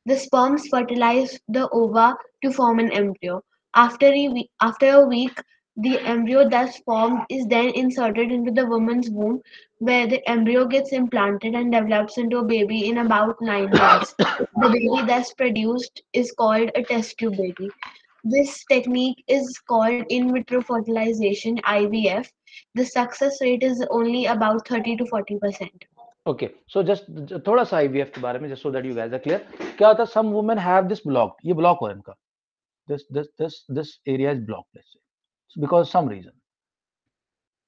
The sperms fertilize the ova to form an embryo. After a week, the embryo thus formed is then inserted into the woman's womb, where the embryo gets implanted and develops into a baby in about 9 months. The baby thus produced is called a test tube baby. This technique is called in vitro fertilization (IVF). The success rate is only about 30 to 40%. Okay, so just थोड़ा सा IVF के बारे में, just so that you guys are clear. क्या होता है, some women have this blocked, ये block हो इनका, this area is blocked, let's say, because some reason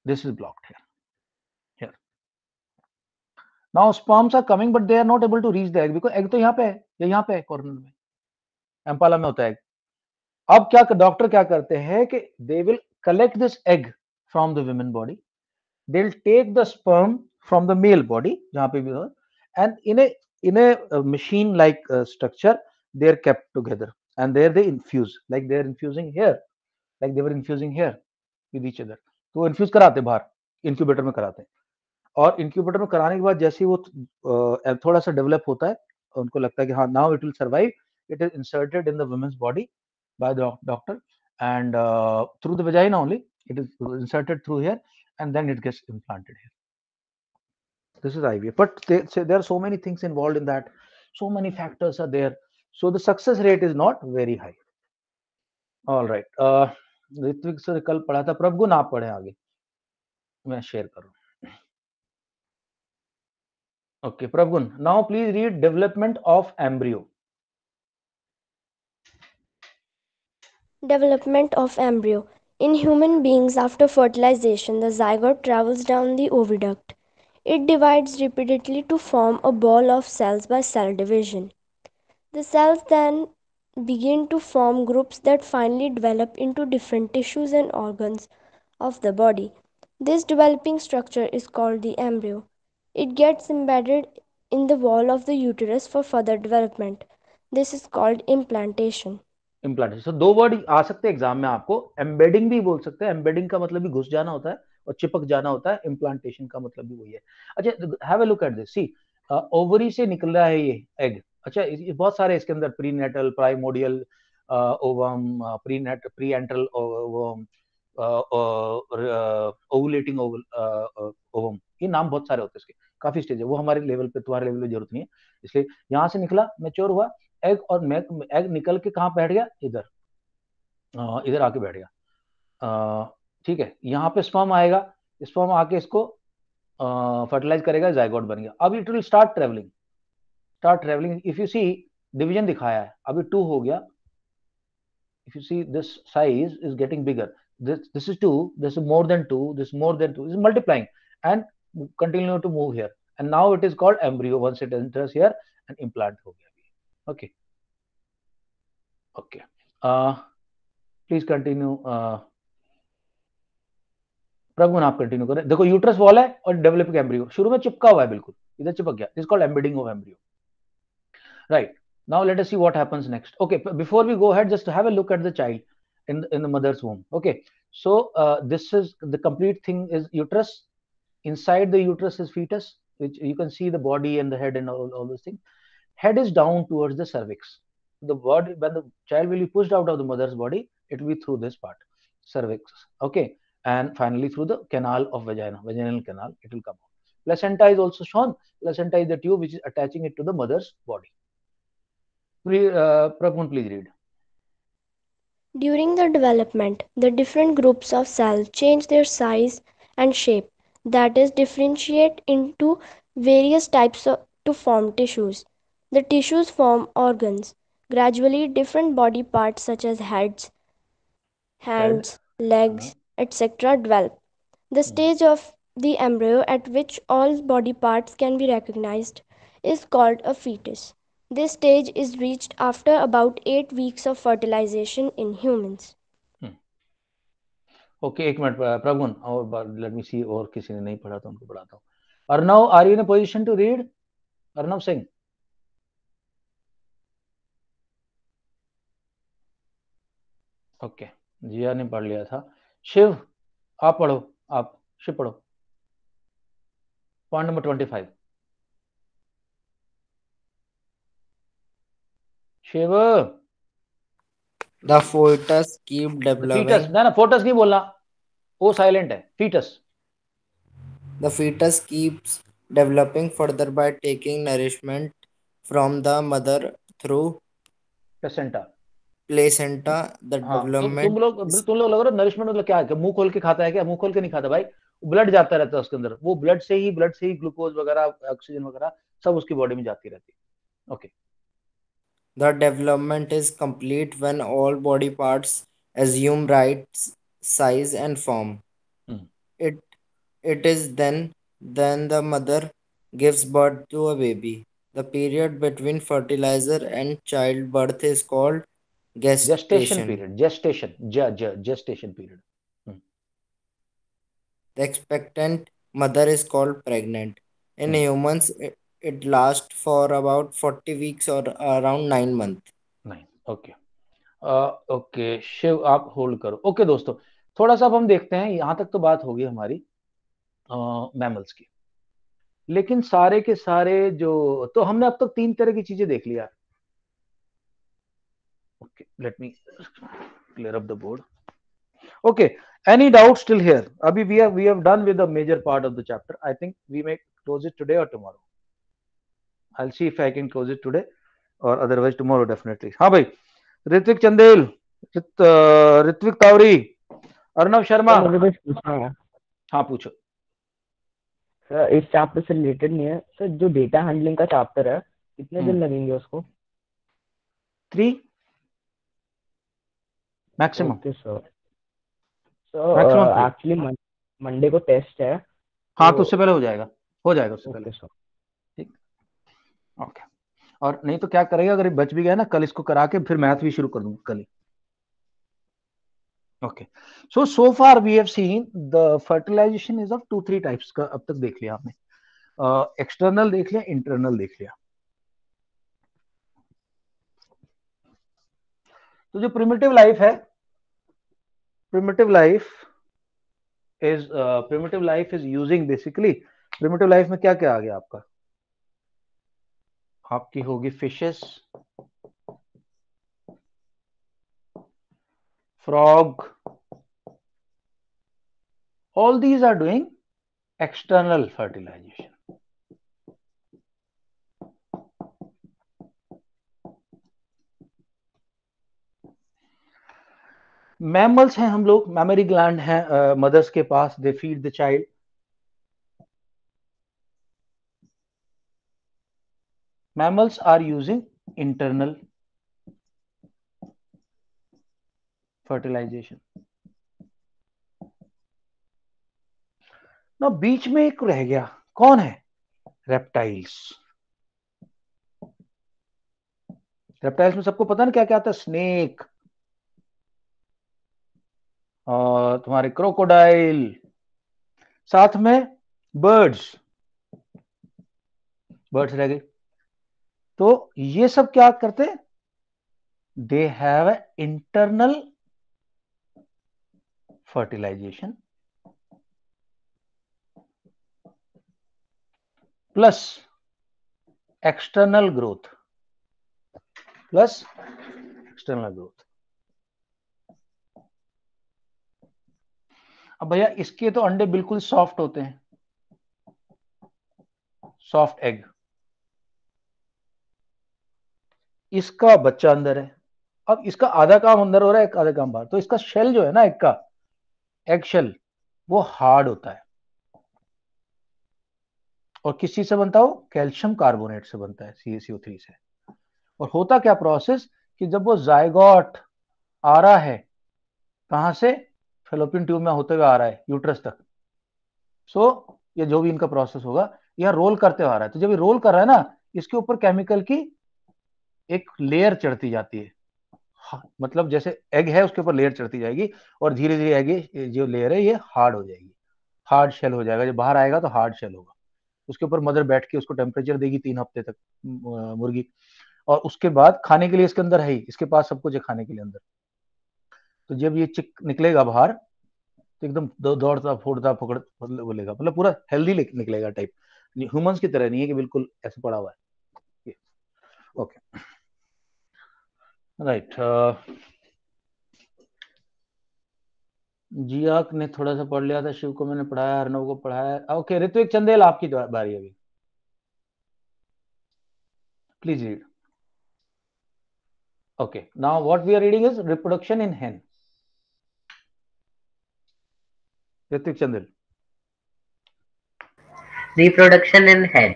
this is blocked here. Now sperms are coming, but they are not able to reach the egg because egg तो यहाँ पे है, या यहाँ पे है कॉर्नर में, एम्पाला में होता है egg. अब क्या डॉक्टर क्या करते हैं कि they will collect this egg from the women body, they'll take the sperm from the male body जहाँ पे भी हो, and in a machine like structure they're kept together, and there they infuse, like they're infusing here, like they were infusing here with each other. तो infuse कराते बाहर incubator में कराते हैं, और incubator में कराने के बाद जैसे ही वो थोड़ा सा डेवलप होता है, उनको लगता है कि हाँ now it will survive, it is inserted in the women's body by the doctor, and through the vagina only, it is inserted through here, and then it gets implanted here. This is IVF, but there are so many things involved in that. So many factors are there. So the success rate is not very high. All right. Ritvik sir कल पढ़ा था, प्रभुगुण आप पढ़े आगे, मैं share करूं. Okay, Prabhugun, now please read development of embryo. Development of embryo. In human beings, after fertilization, the zygote travels down the oviduct. It divides repeatedly to form a ball of cells by cell division. The cells then begin to form groups that finally develop into different tissues and organs of the body. This developing structure is called the embryo. It gets embedded in the wall of the uterus for further development. This is called implantation. Implantation. So दो word आ सकते हैं exam में आपको. Embedding भी बोल सकते हैं. Embedding का मतलब भी घुस जाना होता है और चिपक जाना होता है. इम्प्लांटेशन का मतलब भी वही है. अच्छा, have a look at this. See, ovary से निकल रहा है ये एग. अच्छा, ये बहुत सारे इसके अंदर prenatal, primordial ovum, preantral ovum, ovulating ovum, ये नाम बहुत सारे होते हैं इसके. काफी स्टेज है, वो हमारे लेवल पे, तुम्हारे लेवल पे जरूरत नहीं है. इसलिए यहां से निकला, मैच्योर हुआ एग, और एग निकल के कहाँ बैठ गया? इधर, इधर आके बैठ गया. ठीक है, यहाँ पे स्पर्म आएगा. स्पर्म आके इसको फर्टिलाइज करेगा, जाइगोट बन गया. अब it will start travelling. If you see, division दिखाया है, अभी 2 हो गया. If you see this size is getting bigger. this is 2, this is more than 2, this is more than 2, this is multiplying and continue to move here, and now it is called embryo once it enters here and implant हो गया. Okay. Okay. Please continue. प्रभु आप continue करें. देखो, uterus wall है और developing embryo शुरू में चिपका हुआ है, बिल्कुल इधर चिपक गया. This called embedding of embryo. Right. Now let us see what happens next. Okay, before we go ahead, just have a look at the child in the mother's womb. Okay, so this is the complete thing is uterus. Inside the uterus is fetus, which you can see the body and the head and all those things. Head is down towards the cervix. The body, when the child will be pushed out of the mother's body, it will be through this part, cervix. Okay, and finally through the canal of vaginal canal, it will come out. Placenta is also shown. Placenta is the tube which is attaching it to the mother's body. Prabhu, please read. During the development, the different groups of cells change their size and shape, that is, differentiate into various types to form tissues. The tissues form organs. Gradually, different body parts such as heads, hands, legs, etc. develop. The stage of the embryo at which all body parts can be recognized is called a fetus. This stage is reached after about 8 weeks of fertilization in humans. Okay, एक minute प्रभुन, और let me सी, और किसी ने नहीं पढ़ा तो उनको पढ़ाता हूँ. Arnav, are you in a position to read? Arnav Singh. Okay, Jiya ने पढ़ लिया था. शिव, आप पढ़ो. आप शिव पढ़ो. Point number 25. Shiv. The fetus keep developing. fetus, ना fetus नहीं बोलना, वो साइलेंट है. fetus. The fetus keeps developing further by taking nourishment from the mother through placenta. The development. तुम लोग लग रहा है नरिशमेंट मतलब क्या है? मुंह खोल के खाता है क्या? मुंह खोल के नहीं खाता भाई. ब्लड जाता रहता है उसके अंदर. वो ब्लड से ही ग्लूकोज वगैरह, ऑक्सीजन वगैरह सब उसकी बॉडी में जाती रहती है. Okay. The development is complete when all body parts assume right size and form. It is then the mother gives birth to a baby. The period between fertilizer and childbirth is called gestation period. Gestation period. The expectant mother is called pregnant. In humans, it lasts for about 40 weeks or around 9 months. 9. Okay. Okay Shiv, आप hold करो. Okay दोस्तों, थोड़ा सा अब हम देखते हैं. यहां तक तो बात होगी हमारी मैमल्स की, लेकिन सारे के सारे जो, तो हमने अब तक 3 तरह की चीजें देख लिया. Okay, let me clear up the board. Okay, any doubt still here? Abhi we have done with the major part of the chapter. I think we may close it today or tomorrow. I'll see if I can close it today or otherwise tomorrow definitely. हाँ भाई, Ritwik Chandel, Ritwik Tawari, Arnav Sharma. Sir मुझे कुछ पूछना है। हाँ पूछो। Sir इस chapter से रिलेटेड नहीं है सर, जो डेटा हैंडलिंग का चैप्टर है कितने दिन लगेंगे उसको? 3 maximum. Okay sir. Sir actually Monday को टेस्ट है। हाँ तो उससे पहले हो जाएगा उससे पहले। Okay sir. ठीक, ओके। और नहीं तो क्या करेगा, अगर बच भी गया ना, कल इसको करा के फिर मैथ भी शुरू कर दूंगा कल ही। Okay, so far we have seen the fertilization is of 2-3 types का अब तक देख लिया आपने। एक्सटर्नल देख लिया, इंटरनल देख लिया। तो जो प्रिमिटिव लाइफ है, primitive life is using basically, primitive life में क्या क्या आ गया आपका? आपकी होगी fishes, frog, all these are doing external fertilization. Mammals हैं हम लोग, मैमरी ग्लैंड है मदर्स के पास, they feed the child. Mammals are using internal fertilization. ना बीच में एक रह गया, कौन है? रेप्टाइल्स। रेप्टाइल्स में सबको पता ना क्या क्या आता है? स्नेक और तुम्हारे क्रोकोडाइल, साथ में बर्ड्स रह गए। तो ये सब क्या करते? They have internal fertilization plus external growth, अब भैया इसके तो अंडे बिल्कुल सॉफ्ट होते हैं, सॉफ्ट एग। इसका बच्चा अंदर है, अब इसका आधा काम अंदर हो रहा है, एक आधा काम बाहर। तो इसका शेल जो है ना, एग का एग शेल, वो हार्ड होता है। और किस चीज से बनता है वो? कैल्शियम कार्बोनेट से बनता है, CaCO3 से। और होता क्या प्रोसेस कि जब वो जायगोट आ रहा है, कहां से? फेलोपियन ट्यूब में होते हुए आ रहा है यूट्रस तक। सो ये जो भी इनका प्रोसेस होगा, यह रोल करते हुए आ रहा है। तो जब ये रोल कर रहा है ना, इसके ऊपर केमिकल की एक लेयर चढ़ती जाती है। मतलब जैसे एग है, उसके ऊपर लेयर चढ़ती जाएगी और धीरे धीरे एग जो लेयर है ये हार्ड हो जाएगी, हार्ड शेल हो जाएगा। जब बाहर आएगा तो हार्ड शेल होगा। उसके ऊपर मदर बैठ के उसको टेम्परेचर देगी 3 हफ्ते तक मुर्गी। और उसके बाद खाने के लिए इसके अंदर है ही, इसके पास सब कुछ है खाने के लिए अंदर। तो जब ये चिक निकलेगा बाहर, तो एकदम दौड़ता फोड़ता पकड़ बोलेगा, मतलब पूरा हेल्दी निकलेगा टाइप। ह्यूमंस की तरह नहीं है कि बिल्कुल ऐसे पड़ा हुआ है। Okay right. जिया ने थोड़ा सा पढ़ लिया था, शिव को मैंने पढ़ाया, अर्णव को पढ़ाया। ओके ऋत्विक चंदेल, आपकी बारी अभी, please read. Okay, now what we are reading is reproduction in hen. Ritik Chandil. Reproduction in hen.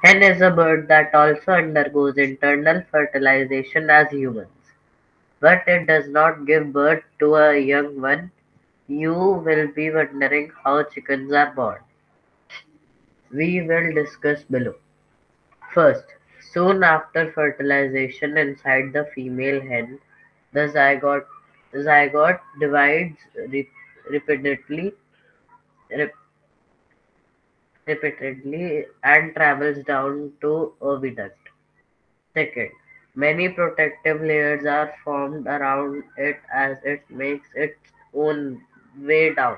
Hen is a bird that also undergoes internal fertilization as humans, but it does not give birth to a young one. You will be wondering how chickens are born. We will discuss below. First, soon after fertilization inside the female hen, the zygote divides repeatedly, and travels down to oviduct. Second, many protective layers are formed around it as it makes its own way down.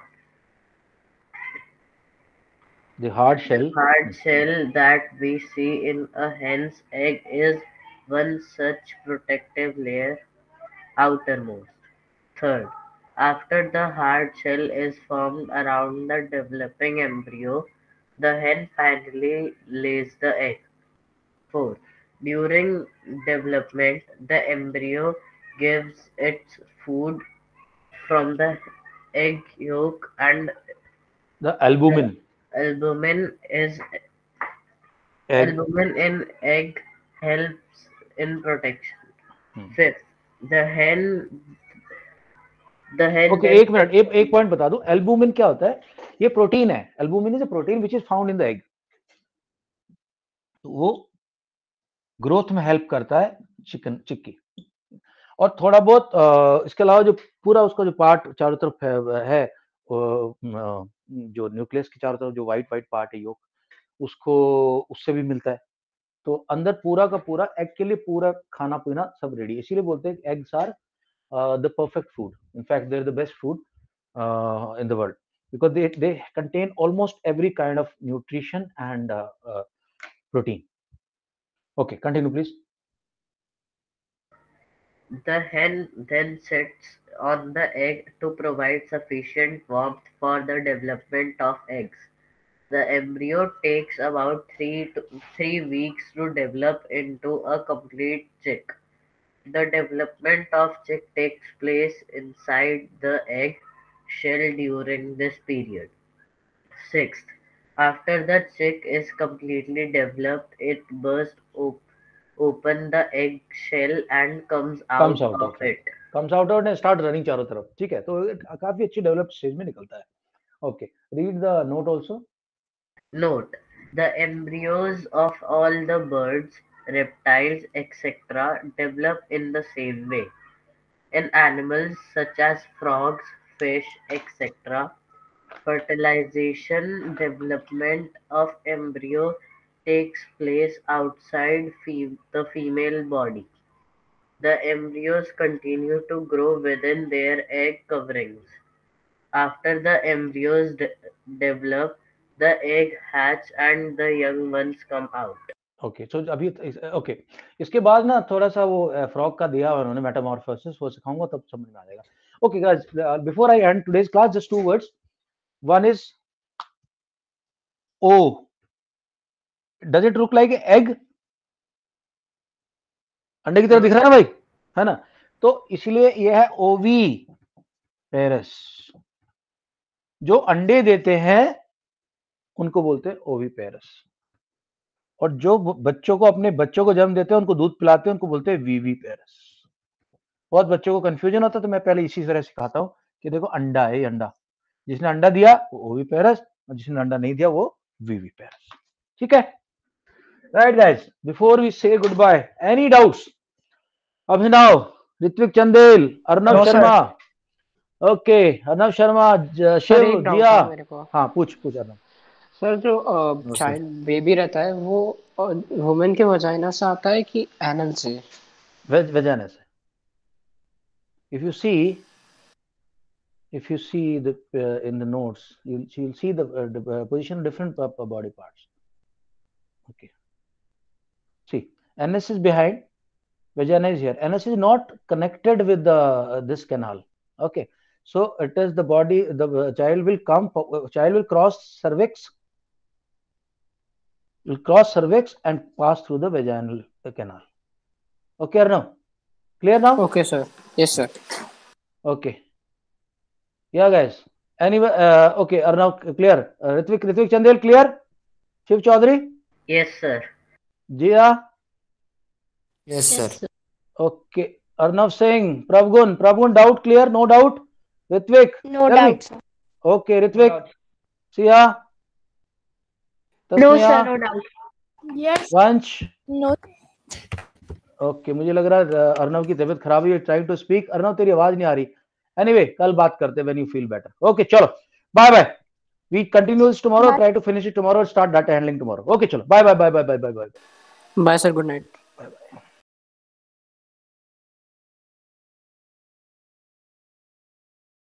The hard shell. The hard shell that we see in a hen's egg is one such protective layer outermost. Third, after the hard shell is formed around the developing embryo, The hen finally lays the egg. 4. During development, the embryo gives its food from the egg yolk, and The albumin. albumin is Egg. albumin in egg helps in protection. Hmm. 5th, the hen okay then एक minute एक point बता दूं, albumin क्या होता है? ये protein है. Albumin is a protein which is found in the egg. वो ग्रोथ में हेल्प करता है चिक्की. और थोड़ा बहुत इसके अलावा जो पूरा उसका जो पार्ट चारों तरफ है जो न्यूक्लियस के चारों तरफ जो व्हाइट पार्ट है, योग, उसको उससे भी मिलता है. तो अंदर पूरा का पूरा एग के लिए पूरा खाना पीना सब रेडी. इसीलिए बोलते हैं eggs are the perfect food. In fact, they're the best food in the world because they contain almost every kind of nutrition and protein. Okay, continue please. The hen then sits on the egg to provide sufficient warmth for the development of eggs. The embryo takes about 3 weeks to develop into a complete chick. The development of chick takes place inside the egg shell during this period. 6th, after the chick is completely developed, it bursts open the egg shell and comes out of it. Comes out and start running चारों तरफ. ठीक है, तो काफी अच्छी developed stage में निकलता है. Okay, read the note also. Note: the embryos of all the birds, reptiles, etc. develop in the same way. In animals such as frogs, fish, etc., fertilization development of embryo takes place outside the female body. The embryos continue to grow within their egg coverings. After the embryos develop, the egg hatch and the young ones come out. Okay so अभी okay इसके बाद ना थोड़ा सा वो frog का दिया उन्होंने मेटामॉर्फोसिस, वो सिखाऊंगा तब समझ में आ जाएगा. Okay guys, before I end today's class just 2 words. One is O. Does it look like egg? अंडे की तरह दिख रहा है ना भाई, है ना? तो इसलिए ये है ओवी पेरस. जो अंडे देते हैं उनको बोलते हैं ओवी पेरस, और जो बच्चों को अपने बच्चों को जन्म देते हैं उनको दूध पिलाते हैं उनको बोलते हैं वीवी पेरस. बहुत बच्चों को कंफ्यूजन होता है, तो मैं पहले इसी तरह सिखाता हूं कि देखो अंडा है, ये अंडा, जिसने अंडा दिया वो ओवी पेरस, और जिसने अंडा नहीं दिया वो वीवी पेरस. ठीक है, राइट गाइस. बिफोर वी से गुड बाय, एनी डाउट्स? अभिनव, ऋत्विक चंदेल, अर्नव शर्मा. ओके, अर्नव शर्मा, शिव, जिया. हाँ पूछ अर्नव. सर जो चाइल्ड बेबी रहता है वो वुमेन के वजाइना से आता है कि एनल से? वजाइना से. If you see the in the notes, you'll see the position of different body parts. Okay. See, anus is behind, vagina is here. Anus is not connected with this canal. Okay. So it is the body. The child will cross cervix. Will cross cervix and pass through the vaginal canal. Okay, Arnav? Clear now? Okay, sir. Yes, sir. Okay. Yeah, guys. Anyway, okay, Arnav, clear. Ritwik Chandel, clear? Shiv Chaudhary? Yes, sir. Jia? Yes, sir. Okay. Arnav Singh, Prabhgun, doubt clear? No doubt? Ritwik? No doubt, sir. Okay, Ritwik. Sia? No, sir, no doubt. Yes. Vansh? No. Okay, मुझे लग रहा है अर्नव की तबीयत खराब है, trying to speak. Arnav तेरी आवाज नहीं आ रही. एनीवे, कल बात करते हैं when you feel better. Okay, चलो bye bye. We continues tomorrow, try to finish it tomorrow, start data handling tomorrow. Okay, चलो bye bye bye bye bye bye bye. Bye sir, good night.